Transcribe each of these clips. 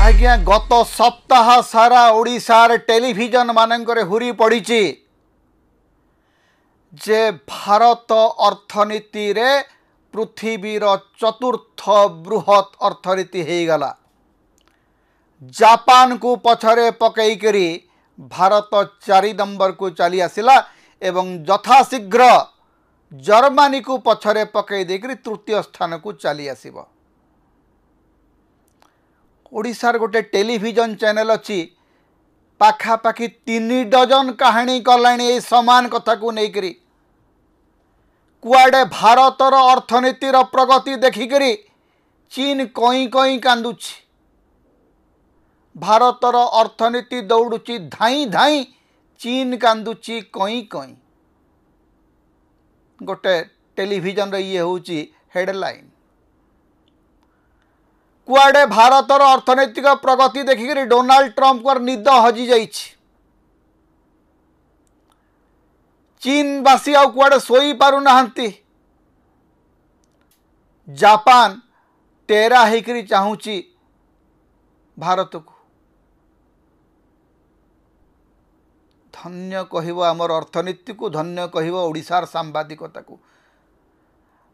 आज्ञा गत सप्ताह सारा ओडिशार टेलीविजन मानकर हुरी पड़ी जे भारत अर्थनीति रे पृथ्वीर चतुर्थ बृहत अर्थनीति हो गला। जापान को पछरे पकईकरी भारत 4 नंबर को चली आसिला एवं यथाशीघ्र जर्मनी को पछरे पकई देकरी तृतीय स्थान को चली आसिबो। ओडिशार गोटे टेलीविजन चैनल अच्छी पाखापाखि 3 डजन कहानी कलाणी समान कथा को लेकर कुआडे भारतर अर्थनीतिर प्रगति देखिकरी चीन कई कई कांदुछि। भारतर अर्थनीति दौड़ुची धाई धाई, चीन कांदुची कई कई। गोटे टेलीविजन ये होची हेडलाइन। कुआडे भारतर अर्थनैतिक प्रगति देखिक डोनाल्ड ट्रंप को निद हजि जाइछि। चीनवासी आउ कुआडे सोई पारु नाहंती। जापान टेरा हेकरी चाहूची भारत को। धन्य कहिबो आमर अर्थनीति को, धन्य कहिबो ओडिशार सांबादिकता को।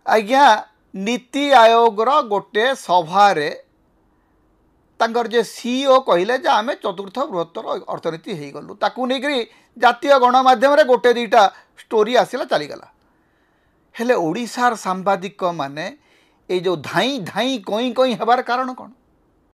आज्ञा नीति आयोग रो गोटे सभारे तांकर जे सीईओ कहले जे आमे चतुर्थ बृहत्तर अर्थनीति हो गलु। ताकू नेकरी जातीय गणमाध्यम रे गोटे दीटा स्टोरी आसिला चलीगला। हेले ओडिशार सांबादिक माने ए जो धाई धाई कई कई हेबार कारण कौन?